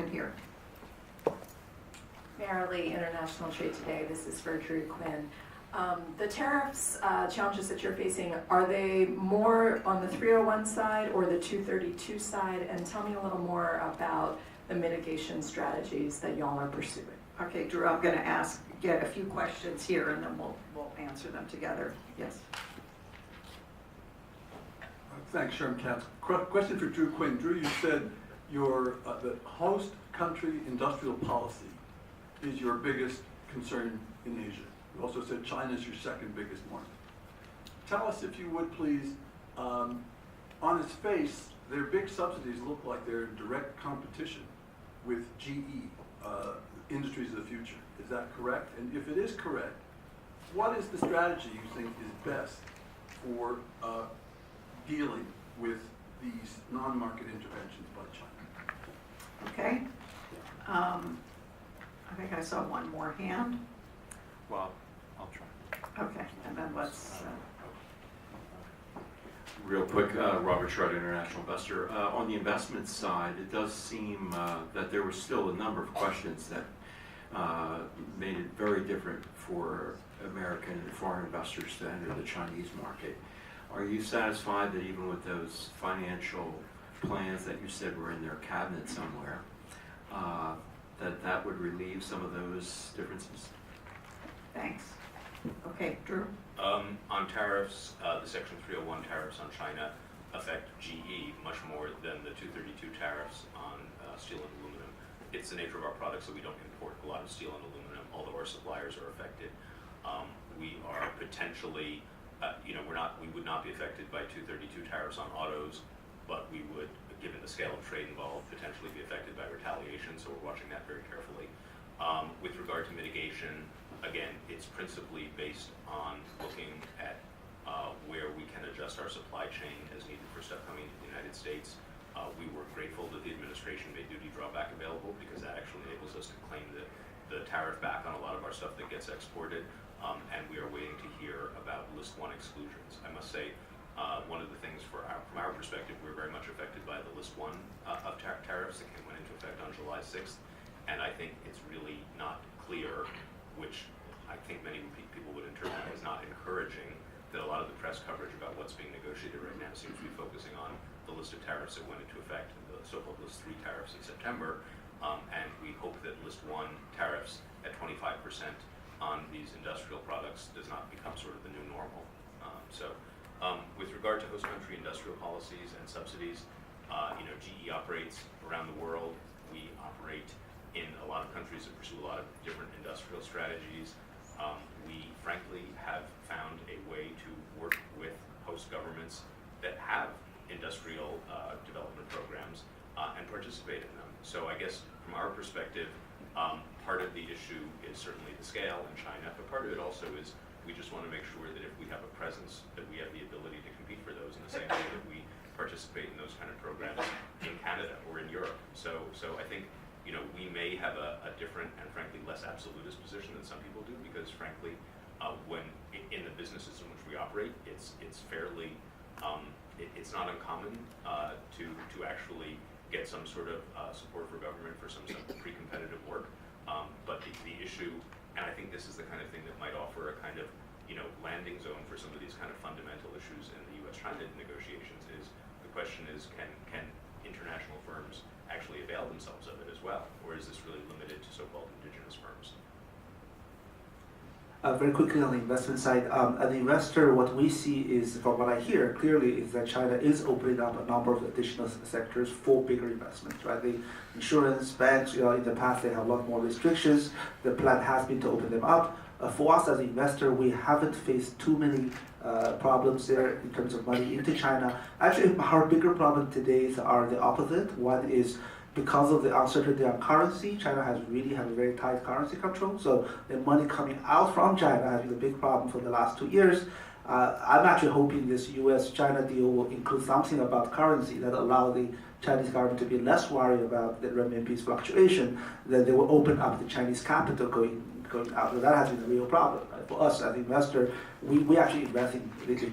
gentleman here. Marilee, International Trade Today. This is for Drew Quinn. The tariffs challenges that you're facing, are they more on the 301 side or the 232 side? And tell me a little more about the mitigation strategies that y'all are pursuing. Okay, Drew, I'm going to get a few questions here, and then we'll answer them together. Yes. Thanks, Sharon Katz. Question for Drew Quinn. Drew, you said the host country industrial policy is your biggest concern in Asia. You also said China is your second biggest market. Tell us, if you would please, on its face, their big subsidies look like they're in direct competition with GE, Industries of the Future. Is that correct? And if it is correct, what is the strategy you think is best for dealing with these non-market interventions by China? Okay. I think I saw one more hand. Well, I'll try. Okay, and then let's... Real quick, Robert Schroeder, International Investor. On the investment side, it does seem that there was still a number of questions that made it very different for American and foreign investors to enter the Chinese market. Are you satisfied that even with those financial plans that you said were in their cabinet somewhere, that would relieve some of those differences? Thanks. Okay, Drew? On tariffs, the Section 301 tariffs on China affect GE much more than the 232 tariffs on steel and aluminum. It's the nature of our products that we don't import a lot of steel and aluminum, although our suppliers are affected. We are potentially, we would not be affected by 232 tariffs on autos, but we would, given the scale of trade involved, potentially be affected by retaliation, so we're watching that very carefully. With regard to mitigation, again, it's principally based on looking at where we can adjust our supply chain as needed for stuff coming to the United States. We were grateful that the administration made duty drawback available because that actually enables us to claim the tariff back on a lot of our stuff that gets exported. And we are waiting to hear about List 1 exclusions. I must say, one of the things from our perspective, we're very much affected by the List 1 of tariffs that went into effect on July 6th. And I think it's really not clear, which I think many people would interpret as not encouraging, that a lot of the press coverage about what's being negotiated right now seems to be focusing on the list of tariffs that went into effect, the so-called List 3 tariffs in September. And we hope that List 1 tariffs at 25% on these industrial products does not become sort of the new normal. With regard to host country industrial policies and subsidies, GE operates around the world. We operate in a lot of countries that pursue a lot of different industrial strategies. We frankly have found a way to work with host governments that have industrial development programs and participate in them. So I guess from our perspective, part of the issue is certainly the scale in China, but part of it also is we just want to make sure that if we have a presence, that we have the ability to compete for those in the same way that we participate in those kind of programs in Canada or in Europe. So I think we may have a different and frankly less absolutist position than some people do, because frankly, when in the businesses in which we operate, it's fairly, it's not uncommon to actually get some sort of support for government for some pre-competitive work. But the issue, and I think this is the kind of thing that might offer a kind of landing zone for some of these kind of fundamental issues in the U.S.-China negotiations, is the question is, can international firms actually avail themselves of it as well, or is this really limited to so-called indigenous firms? Very quickly on the investment side, as an investor, what we see is, from what I hear clearly, is that China is opening up a number of additional sectors for bigger investments, right? The insurance, banks, in the past they have a lot more restrictions. The plan has been to open them up. For us as an investor, we haven't faced too many problems there in terms of money into China. Actually, our bigger problem today are the opposite. One is, because of the uncertainty on currency, China has really had a very tight currency control. So the money coming out from China has been a big problem for the last 2 years. I'm actually hoping this U.S.-China deal will include something about currency that allow the Chinese government to be less worried about the renminbi's fluctuation, that they will open up the Chinese capital going out. So that has been a real problem. Right? For us as an investor, we actually invest in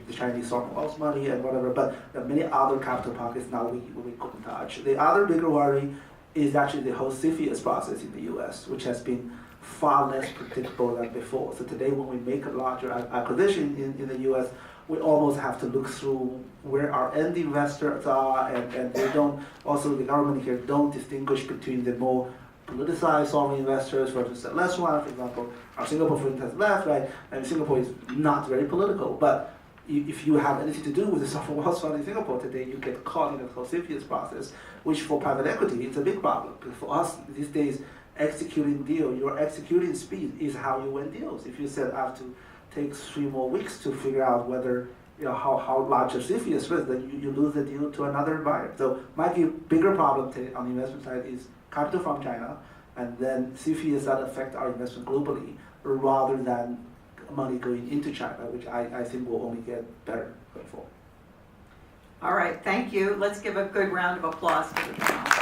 the Chinese sovereign wealth money and whatever, but there are many other capital pockets now we couldn't touch. The other bigger worry is actually the whole CFIUS process in the US, which has been far less predictable than before. So today when we make a larger acquisition in the US, we almost have to look through where our end investors are, and they don't, also the government here don't distinguish between the more politicized sovereign investors versus the less one. For example, our Singapore friend has left, right? And Singapore is not very political, but if you have anything to do with the sovereign wealth fund in Singapore today, you get caught in the whole CFIUS process, which for private equity, it's a big problem. Because for us, these days, executing deal, your executing speed is how you win deals. If you said I have to take 3 more weeks to figure out whether, how large a CFIUS is, then you lose the deal to another buyer. So my bigger problem today on the investment side is capital from China, and then CFIUS that affect our investment globally, rather than money going into China, which I think will only get better going forward. All right, thank you. Let's give a good round of applause to the panel.